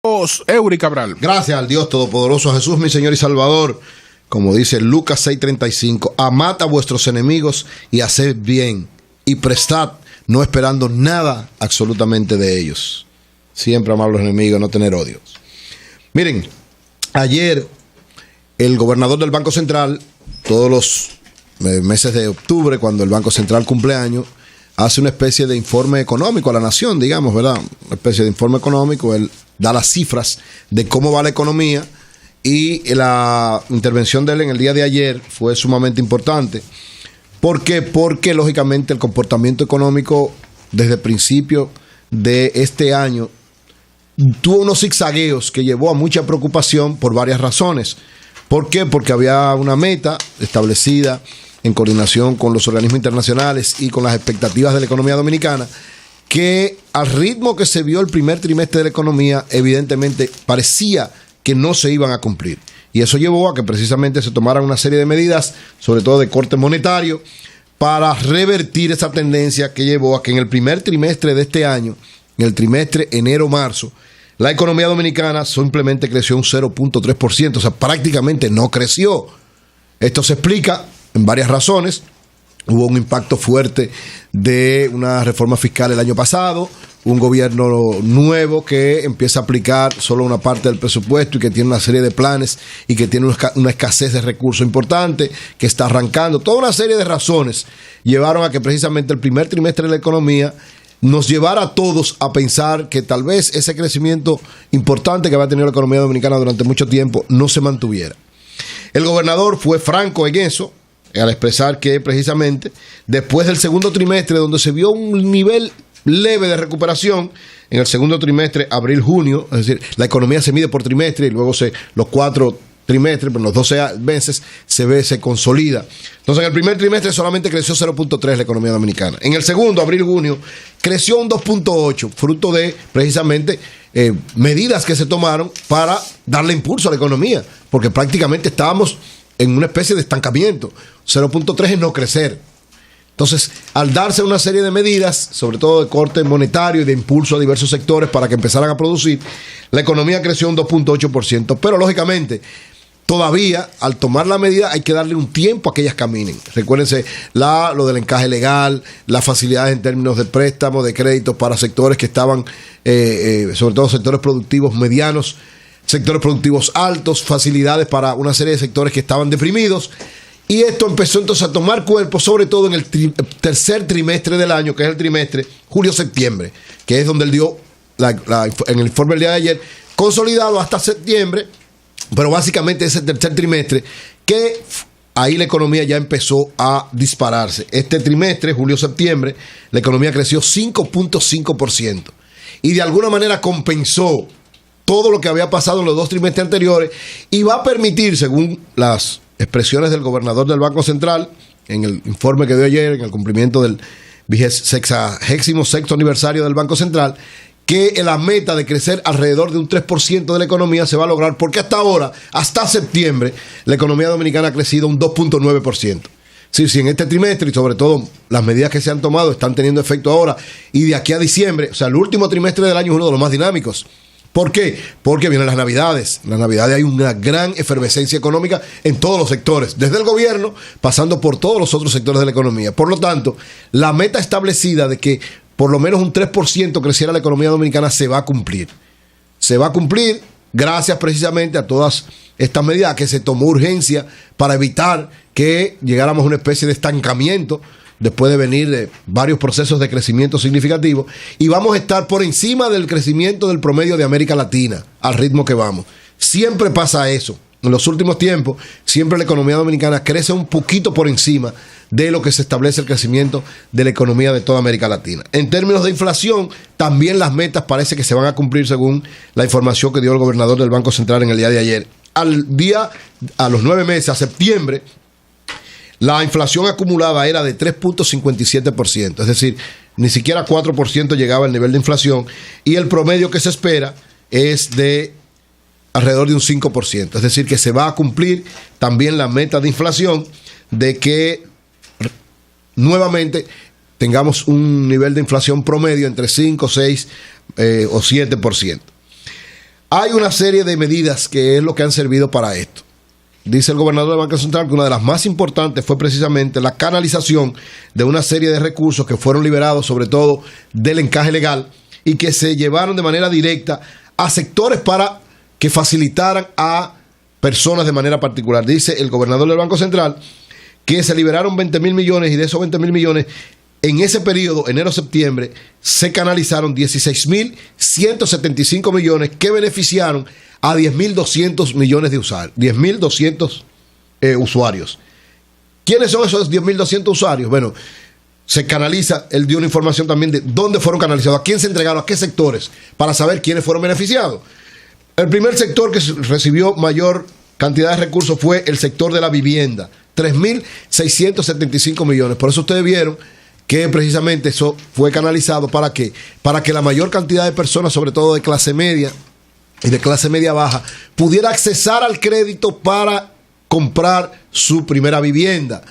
Eury Cabral. Gracias al Dios Todopoderoso, a Jesús, mi Señor y Salvador. Como dice Lucas 6:35, amad a vuestros enemigos y haced bien, y prestad, no esperando nada absolutamente de ellos. Siempre amar a los enemigos, no tener odios. Miren, ayer el gobernador del Banco Central, todos los meses de octubre, cuando el Banco Central cumple años, hace una especie de informe económico a la nación, digamos, ¿verdad? Una especie de informe económico. Él da las cifras de cómo va la economía, y la intervención de él en el día de ayer fue sumamente importante. ¿Por qué? Porque lógicamente el comportamiento económico desde el principio de este año tuvo unos zigzagueos que llevó a mucha preocupación por varias razones. ¿Por qué? Porque había una meta establecida en coordinación con los organismos internacionales y con las expectativas de la economía dominicana, que al ritmo que se vio el primer trimestre de la economía, evidentemente parecía que no se iban a cumplir. Y eso llevó a que precisamente se tomaran una serie de medidas, sobre todo de corte monetario, para revertir esa tendencia que llevó a que en el primer trimestre de este año, en el trimestre enero-marzo, la economía dominicana simplemente creció un 0.3%, o sea, prácticamente no creció. Esto se explica en varias razones. Hubo un impacto fuerte de una reforma fiscal el año pasado, un gobierno nuevo que empieza a aplicar solo una parte del presupuesto y que tiene una serie de planes y que tiene una escasez de recursos importante, que está arrancando. Toda una serie de razones llevaron a que precisamente el primer trimestre de la economía nos llevara a todos a pensar que tal vez ese crecimiento importante que había tenido la economía dominicana durante mucho tiempo no se mantuviera. El gobernador fue franco en eso, al expresar que precisamente después del segundo trimestre, donde se vio un nivel leve de recuperación, en el segundo trimestre, abril-junio, es decir, la economía se mide por trimestre y luego los 4 trimestres, pero los 12 meses se consolida. Entonces, en el primer trimestre solamente creció 0.3 la economía dominicana. En el segundo, abril-junio, creció un 2.8, fruto de precisamente medidas que se tomaron para darle impulso a la economía, porque prácticamente estábamos en una especie de estancamiento. 0.3 es no crecer. Entonces, al darse una serie de medidas, sobre todo de corte monetario y de impulso a diversos sectores para que empezaran a producir, la economía creció un 2.8%. Pero, lógicamente, todavía, al tomar la medida, hay que darle un tiempo a que ellas caminen. Recuérdense lo del encaje legal, las facilidades en términos de préstamos, de créditos para sectores que estaban, sobre todo sectores productivos medianos, sectores productivos altos, facilidades para una serie de sectores que estaban deprimidos. Y esto empezó entonces a tomar cuerpo, sobre todo en el tercer trimestre del año, que es el trimestre julio-septiembre, que es donde él dio en el informe del día de ayer, consolidado hasta septiembre, pero básicamente ese tercer trimestre, que ahí la economía ya empezó a dispararse. Este trimestre, julio-septiembre, la economía creció 5.5%. Y de alguna manera compensó todo lo que había pasado en los 2 trimestres anteriores, y va a permitir, según las expresiones del gobernador del Banco Central, en el informe que dio ayer, en el cumplimiento del 66º aniversario del Banco Central, que la meta de crecer alrededor de un 3% de la economía se va a lograr, porque hasta ahora, hasta septiembre, la economía dominicana ha crecido un 2.9%. Sí, en este trimestre, y sobre todo las medidas que se han tomado están teniendo efecto ahora, y de aquí a diciembre, o sea, el último trimestre del año es uno de los más dinámicos. ¿Por qué? Porque vienen las Navidades. En las Navidades hay una gran efervescencia económica en todos los sectores, desde el gobierno, pasando por todos los otros sectores de la economía. Por lo tanto, la meta establecida de que por lo menos un 3% creciera la economía dominicana se va a cumplir. Se va a cumplir gracias precisamente a todas estas medidas que se tomó urgencia para evitar que llegáramos a una especie de estancamiento después de venir de varios procesos de crecimiento significativo, y vamos a estar por encima del crecimiento del promedio de América Latina, al ritmo que vamos. Siempre pasa eso. En los últimos tiempos, siempre la economía dominicana crece un poquito por encima de lo que se establece el crecimiento de la economía de toda América Latina. En términos de inflación, también las metas parece que se van a cumplir según la información que dio el gobernador del Banco Central en el día de ayer. A los 9 meses, a septiembre, la inflación acumulada era de 3.57%, es decir, ni siquiera 4% llegaba el nivel de inflación, y el promedio que se espera es de alrededor de un 5%, es decir, que se va a cumplir también la meta de inflación de que nuevamente tengamos un nivel de inflación promedio entre 5, 6 o 7%. Hay una serie de medidas que es lo que han servido para esto. Dice el gobernador del Banco Central que una de las más importantes fue precisamente la canalización de una serie de recursos que fueron liberados, sobre todo del encaje legal, y que se llevaron de manera directa a sectores para que facilitaran a personas de manera particular. Dice el gobernador del Banco Central que se liberaron 20.000 millones y de esos 20.000 millones, en ese periodo, enero-septiembre, se canalizaron 16.175 millones que beneficiaron a 10.200 millones de usuarios. 10.200 usuarios. ¿Quiénes son esos 10.200 usuarios? Bueno, se canaliza, él dio una información también de dónde fueron canalizados, a quién se entregaron, a qué sectores, para saber quiénes fueron beneficiados. El primer sector que recibió mayor cantidad de recursos fue el sector de la vivienda, 3.675 millones. Por eso ustedes vieron que precisamente eso fue canalizado ¿para qué? Para que la mayor cantidad de personas, sobre todo de clase media y de clase media baja, pudiera accesar al crédito para comprar su primera vivienda.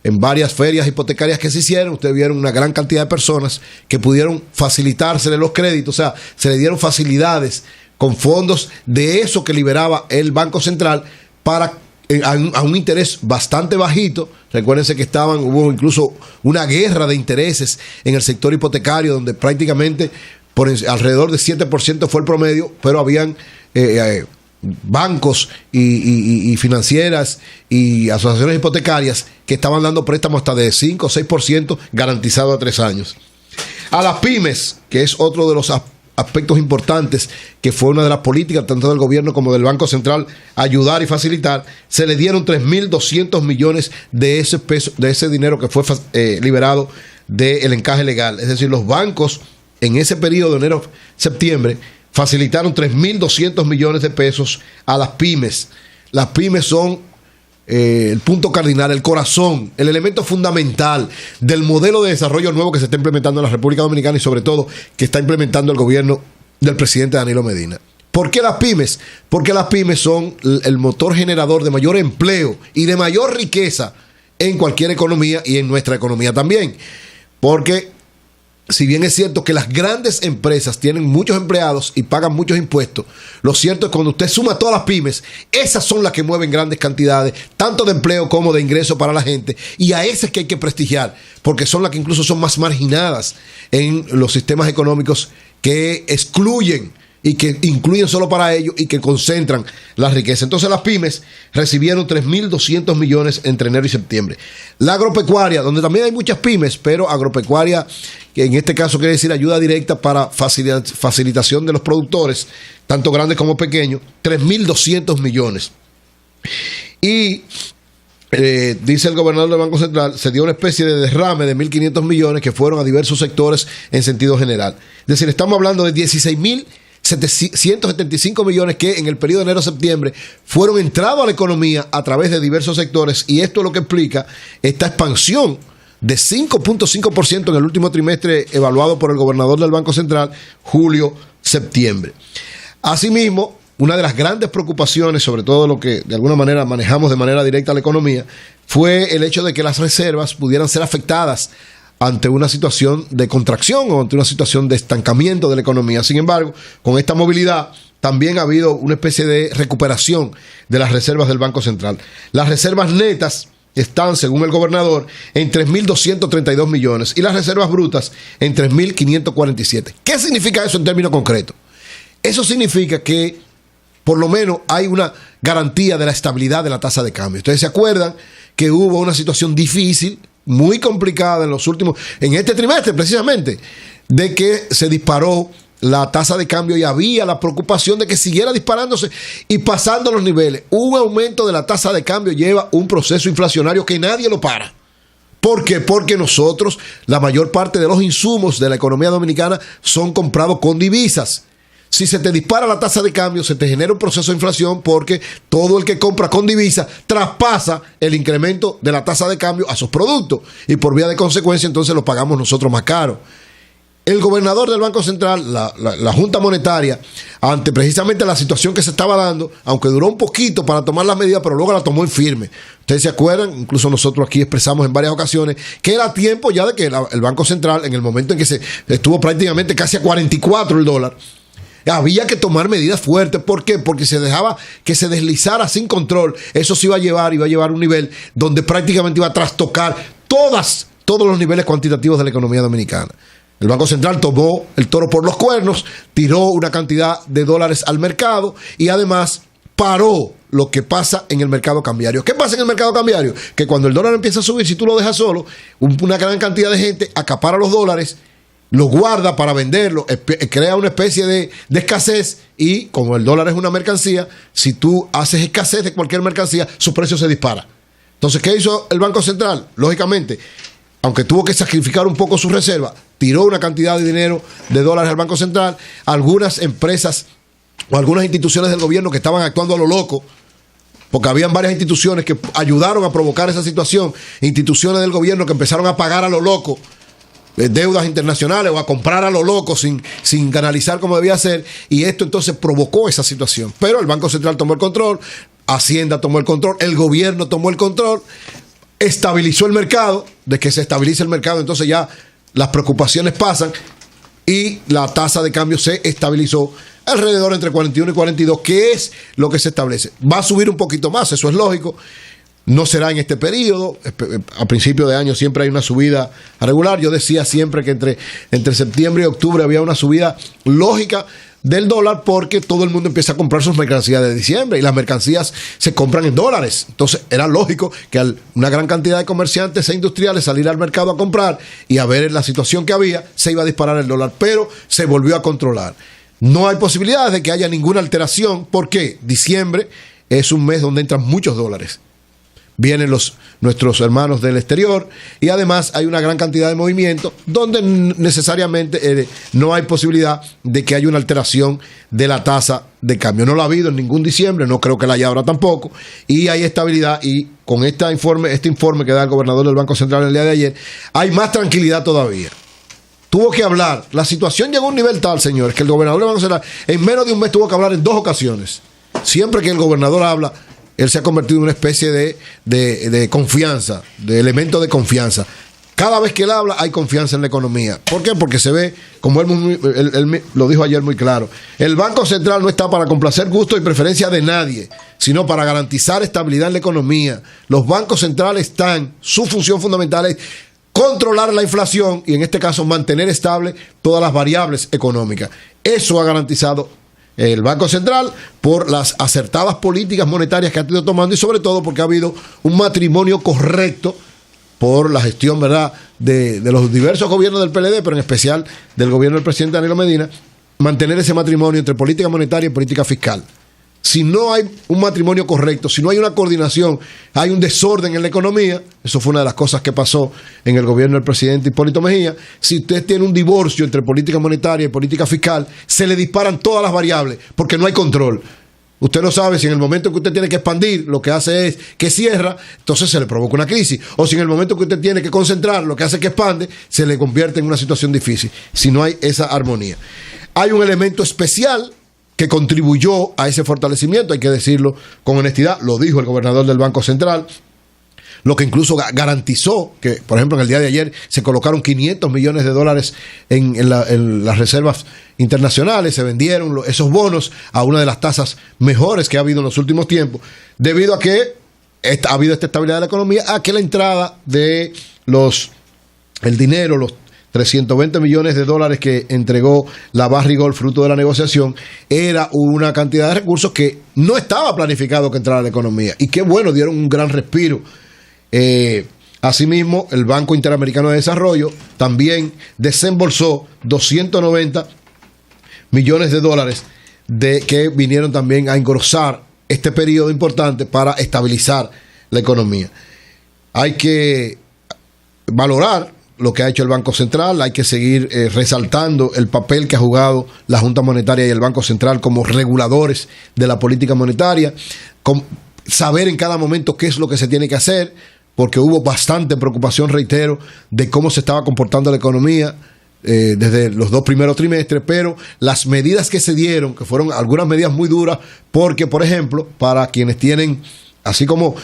En varias ferias hipotecarias que se hicieron, ustedes vieron una gran cantidad de personas que pudieron facilitársele los créditos, o sea, se le dieron facilidades con fondos de eso que liberaba el Banco Central para a un interés bastante bajito. Recuérdense que hubo incluso una guerra de intereses en el sector hipotecario, donde prácticamente alrededor de 7% fue el promedio, pero habían bancos y financieras y asociaciones hipotecarias que estaban dando préstamos hasta de 5 o 6% garantizado a 3 años. A las pymes, que es otro de los aspectos importantes, que fue una de las políticas tanto del gobierno como del Banco Central, ayudar y facilitar, se le dieron 3.200 millones de ese dinero que fue liberado del encaje legal. Es decir, los bancos en ese periodo de enero-septiembre facilitaron 3.200 millones de pesos a las pymes. Las pymes son el punto cardinal, el corazón, el elemento fundamental del modelo de desarrollo nuevo que se está implementando en la República Dominicana y sobre todo que está implementando el gobierno del presidente Danilo Medina. ¿Por qué las pymes? Porque las pymes son el motor generador de mayor empleo y de mayor riqueza en cualquier economía y en nuestra economía también. Porque si bien es cierto que las grandes empresas tienen muchos empleados y pagan muchos impuestos, lo cierto es que cuando usted suma todas las pymes, esas son las que mueven grandes cantidades, tanto de empleo como de ingresos para la gente, y a esas que hay que prestigiar, porque son las que incluso son más marginadas en los sistemas económicos que excluyen y que incluyen solo para ellos y que concentran la riqueza. Entonces las pymes recibieron 3.200 millones entre enero y septiembre. La agropecuaria, donde también hay muchas pymes, pero agropecuaria, que en este caso quiere decir ayuda directa para facilitación de los productores, tanto grandes como pequeños, 3.200 millones. Y dice el gobernador del Banco Central, se dio una especie de derrame de 1.500 millones que fueron a diversos sectores en sentido general. Es decir, estamos hablando de 16.775 millones que en el periodo de enero-septiembre fueron entrados a la economía a través de diversos sectores, y esto es lo que explica esta expansión de 5.5% en el último trimestre evaluado por el gobernador del Banco Central, julio-septiembre. Asimismo, una de las grandes preocupaciones, sobre todo lo que de alguna manera manejamos de manera directa a la economía, fue el hecho de que las reservas pudieran ser afectadas ante una situación de contracción o ante una situación de estancamiento de la economía. Sin embargo, con esta movilidad también ha habido una especie de recuperación de las reservas del Banco Central. Las reservas netas están, según el gobernador, en 3.232 millones y las reservas brutas en 3.547. ¿Qué significa eso en términos concretos? Eso significa que por lo menos hay una garantía de la estabilidad de la tasa de cambio. Ustedes se acuerdan que hubo una situación difícil, muy complicada en este trimestre precisamente, de que se disparó la tasa de cambio y había la preocupación de que siguiera disparándose y pasando los niveles. Un aumento de la tasa de cambio lleva un proceso inflacionario que nadie lo para. ¿Por qué? Porque nosotros, la mayor parte de los insumos de la economía dominicana son comprados con divisas. Si se te dispara la tasa de cambio, se te genera un proceso de inflación porque todo el que compra con divisa traspasa el incremento de la tasa de cambio a sus productos y por vía de consecuencia entonces lo pagamos nosotros más caro. El gobernador del Banco Central, la Junta Monetaria, ante precisamente la situación que se estaba dando, aunque duró un poquito para tomar las medidas, pero luego la tomó en firme. Ustedes se acuerdan, incluso nosotros aquí expresamos en varias ocasiones que era tiempo ya de que el Banco Central, en el momento en que se estuvo prácticamente casi a 44 el dólar, Había que tomar medidas fuertes. ¿Por qué? Porque se dejaba que se deslizara sin control. Eso se iba a llevar a un nivel donde prácticamente iba a trastocar todos los niveles cuantitativos de la economía dominicana. El Banco Central tomó el toro por los cuernos, tiró una cantidad de dólares al mercado y además paró lo que pasa en el mercado cambiario. ¿Qué pasa en el mercado cambiario? Que cuando el dólar empieza a subir, si tú lo dejas solo, una gran cantidad de gente acapara los dólares, los guarda para venderlos, crea una especie de escasez y como el dólar es una mercancía, si tú haces escasez de cualquier mercancía, su precio se dispara. Entonces, ¿qué hizo el Banco Central? Lógicamente, aunque tuvo que sacrificar un poco su reserva, tiró una cantidad de dinero de dólares al Banco Central. Algunas empresas o algunas instituciones del gobierno que estaban actuando a lo loco, porque habían varias instituciones que ayudaron a provocar esa situación, instituciones del gobierno que empezaron a pagar a lo loco deudas internacionales o a comprar a lo loco sin analizar cómo debía ser, y esto entonces provocó esa situación. Pero el Banco Central tomó el control, Hacienda tomó el control, el gobierno tomó el control, estabilizó el mercado. De que se estabilice el mercado, entonces ya las preocupaciones pasan y la tasa de cambio se estabilizó alrededor entre 41 y 42, que es lo que se establece. Va a subir un poquito más, eso es lógico. No será en este periodo. A principio de año siempre hay una subida regular. Yo decía siempre que entre septiembre y octubre había una subida lógica del dólar porque todo el mundo empieza a comprar sus mercancías de diciembre y las mercancías se compran en dólares. Entonces era lógico que una gran cantidad de comerciantes e industriales salir al mercado a comprar y a ver la situación que había, se iba a disparar el dólar, pero se volvió a controlar. No hay posibilidades de que haya ninguna alteración porque diciembre es un mes donde entran muchos dólares. Vienen nuestros hermanos del exterior y además hay una gran cantidad de movimiento donde necesariamente no hay posibilidad de que haya una alteración de la tasa de cambio. No la ha habido en ningún diciembre, no creo que la haya ahora tampoco, y hay estabilidad. Y con este informe que da el gobernador del Banco Central el día de ayer, hay más tranquilidad todavía. Tuvo que hablar, la situación llegó a un nivel tal, señores, que el gobernador del Banco Central en menos de un mes tuvo que hablar en 2 ocasiones. Siempre que el gobernador habla, él se ha convertido en una especie de confianza, de elemento de confianza. Cada vez que él habla hay confianza en la economía. ¿Por qué? Porque se ve, como él lo dijo ayer muy claro, el Banco Central no está para complacer gustos y preferencias de nadie, sino para garantizar estabilidad en la economía. Los bancos centrales su función fundamental es controlar la inflación y en este caso mantener estable todas las variables económicas. Eso ha garantizado el Banco Central por las acertadas políticas monetarias que ha ido tomando y sobre todo porque ha habido un matrimonio correcto por la gestión, ¿verdad?, de los diversos gobiernos del PLD, pero en especial del gobierno del presidente Danilo Medina, mantener ese matrimonio entre política monetaria y política fiscal. Si no hay un matrimonio correcto, si no hay una coordinación, hay un desorden en la economía. Eso fue una de las cosas que pasó en el gobierno del presidente Hipólito Mejía. Si usted tiene un divorcio entre política monetaria y política fiscal, se le disparan todas las variables porque no hay control. Usted no sabe si en el momento que usted tiene que expandir, lo que hace es que cierra, entonces se le provoca una crisis. O si en el momento que usted tiene que concentrar, lo que hace es que expande, se le convierte en una situación difícil. Si no hay esa armonía. Hay un elemento especial que contribuyó a ese fortalecimiento, hay que decirlo con honestidad, lo dijo el gobernador del Banco Central, lo que incluso garantizó que, por ejemplo, en el día de ayer se colocaron 500 millones de dólares en las reservas internacionales, se vendieron esos bonos a una de las tasas mejores que ha habido en los últimos tiempos, debido a que ha habido esta estabilidad de la economía, a que la entrada de el dinero, los 320 millones de dólares que entregó la Barrigold fruto de la negociación, era una cantidad de recursos que no estaba planificado que entrara a la economía. Y qué bueno, dieron un gran respiro. Asimismo, el Banco Interamericano de Desarrollo también desembolsó 290 millones de dólares que vinieron también a engrosar este periodo importante para estabilizar la economía. Hay que valorar lo que ha hecho el Banco Central, hay que seguir resaltando el papel que ha jugado la Junta Monetaria y el Banco Central como reguladores de la política monetaria, saber en cada momento qué es lo que se tiene que hacer, porque hubo bastante preocupación, reitero, de cómo se estaba comportando la economía desde los 2 primeros trimestres, pero las medidas que se dieron, que fueron algunas medidas muy duras, porque, por ejemplo, para quienes tienen, así como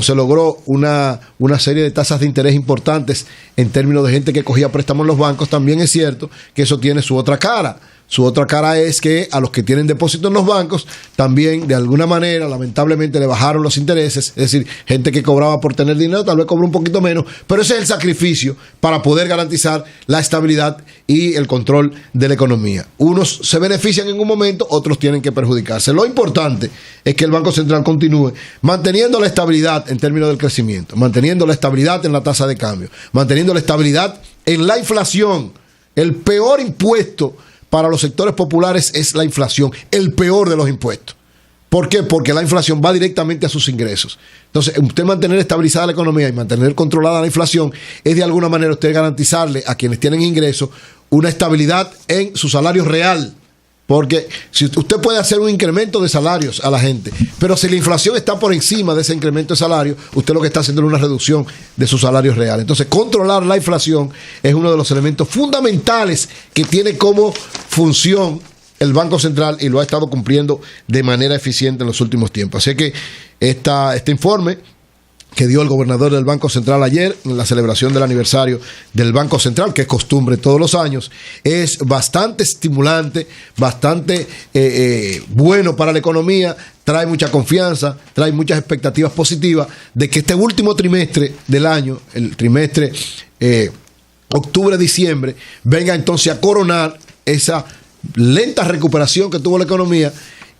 se logró una serie de tasas de interés importantes en términos de gente que cogía préstamos en los bancos, también es cierto que eso tiene su otra cara, Su otra cara es que a los que tienen depósitos en los bancos también de alguna manera lamentablemente le bajaron los intereses, es decir, gente que cobraba por tener dinero tal vez cobró un poquito menos, pero ese es el sacrificio para poder garantizar la estabilidad y el control de la economía. Unos se benefician en un momento, otros tienen que perjudicarse. Lo importante es que el Banco Central continúe manteniendo la estabilidad en términos del crecimiento, manteniendo la estabilidad en la tasa de cambio, manteniendo la estabilidad en la inflación. El peor impuesto para los sectores populares es la inflación, el peor de los impuestos. ¿Por qué? Porque la inflación va directamente a sus ingresos. Entonces, usted mantener estabilizada la economía y mantener controlada la inflación es de alguna manera usted garantizarle a quienes tienen ingresos una estabilidad en su salario real. Porque si usted puede hacer un incremento de salarios a la gente, pero si la inflación está por encima de ese incremento de salario, usted lo que está haciendo es una reducción de su salario real. Entonces, controlar la inflación es uno de los elementos fundamentales que tiene como función el Banco Central y lo ha estado cumpliendo de manera eficiente en los últimos tiempos. Así que este informe que dio el gobernador del Banco Central ayer en la celebración del aniversario del Banco Central, que es costumbre todos los años, es bastante estimulante, bastante bueno para la economía, trae mucha confianza, trae muchas expectativas positivas de que este último trimestre del año, el trimestre octubre-diciembre, venga entonces a coronar esa lenta recuperación que tuvo la economía.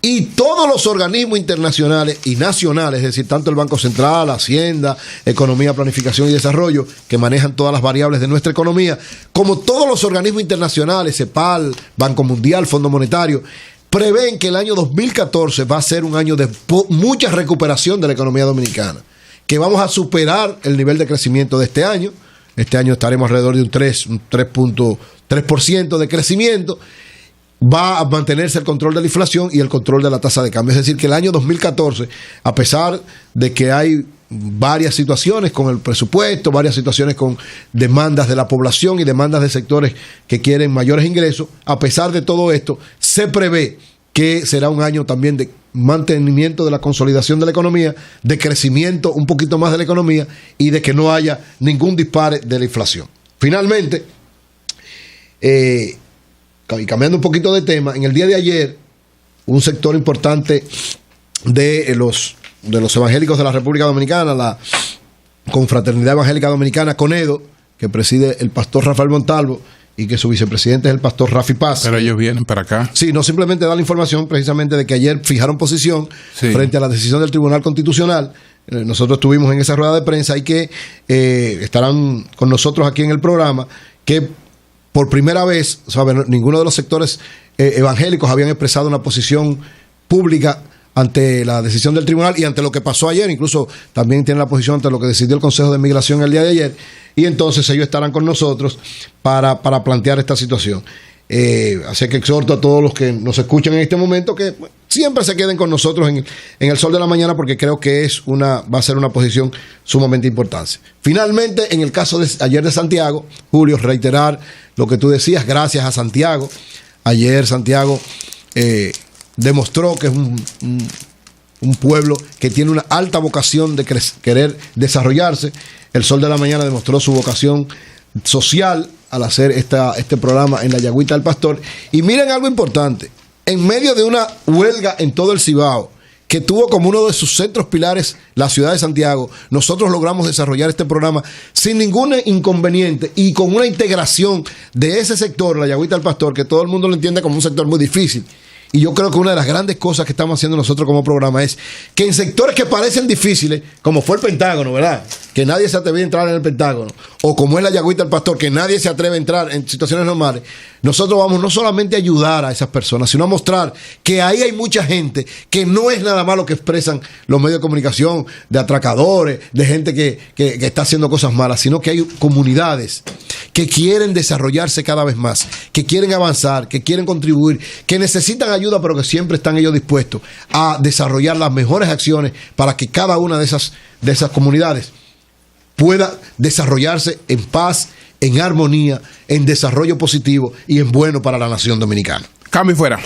Y todos los organismos internacionales y nacionales, es decir, tanto el Banco Central, Hacienda, Economía, Planificación y Desarrollo, que manejan todas las variables de nuestra economía, como todos los organismos internacionales, CEPAL, Banco Mundial, Fondo Monetario, prevén que el año 2014 va a ser un año de mucha recuperación de la economía dominicana, que vamos a superar el nivel de crecimiento de este año. Este año estaremos alrededor de un 3.3% de crecimiento. Va a mantenerse el control de la inflación y el control de la tasa de cambio. Es decir, que el año 2014, a pesar de que hay varias situaciones con el presupuesto, varias situaciones con demandas de la población y demandas de sectores que quieren mayores ingresos, a pesar de todo esto, se prevé que será un año también de mantenimiento de la consolidación de la economía, de crecimiento un poquito más de la economía y de que no haya ningún dispare de la inflación. Finalmente, y cambiando un poquito de tema, en el día de ayer, un sector importante de los evangélicos de la República Dominicana, la Confraternidad Evangélica Dominicana, CONEDO, que preside el pastor Rafael Montalvo y que su vicepresidente es el pastor Rafi Paz. Pero ellos vienen para acá. Sí, no simplemente da la información precisamente de que ayer fijaron posición frente a la decisión del Tribunal Constitucional. Nosotros estuvimos en esa rueda de prensa y que estarán con nosotros aquí en el programa, que por primera vez, ninguno de los sectores evangélicos habían expresado una posición pública ante la decisión del tribunal y ante lo que pasó ayer. Incluso también tienen la posición ante lo que decidió el Consejo de Migración el día de ayer. Y entonces ellos estarán con nosotros para plantear esta situación. Así que exhorto a todos los que nos escuchan en este momento que siempre se queden con nosotros en el sol de la mañana, porque creo que va a ser una posición sumamente importante. Finalmente, en el caso de ayer de Santiago, Julio, reiterar lo que tú decías, gracias a Santiago. Ayer Santiago demostró que es un pueblo que tiene una alta vocación de querer desarrollarse. El Sol de la Mañana demostró su vocación social al hacer este programa en la Yagüita del Pastor. Y miren algo importante, en medio de una huelga en todo el Cibao, que tuvo como uno de sus centros pilares la ciudad de Santiago, nosotros logramos desarrollar este programa sin ningún inconveniente y con una integración de ese sector, la Yagüita del Pastor, que todo el mundo lo entiende como un sector muy difícil. Y yo creo que una de las grandes cosas que estamos haciendo nosotros como programa es que en sectores que parecen difíciles, como fue el Pentágono, ¿verdad? Que nadie se atreve a entrar en el Pentágono, o como es la Yagüita del Pastor, que nadie se atreve a entrar en situaciones normales, nosotros vamos no solamente a ayudar a esas personas, sino a mostrar que ahí hay mucha gente, que no es nada más lo que expresan los medios de comunicación, de atracadores, de gente que está haciendo cosas malas, sino que hay comunidades que quieren desarrollarse cada vez más, que quieren avanzar, que quieren contribuir, que necesitan ayuda, pero que siempre están ellos dispuestos a desarrollar las mejores acciones para que cada una de esas comunidades pueda desarrollarse en paz, en armonía, en desarrollo positivo y en bueno para la nación dominicana. Cambio fuera.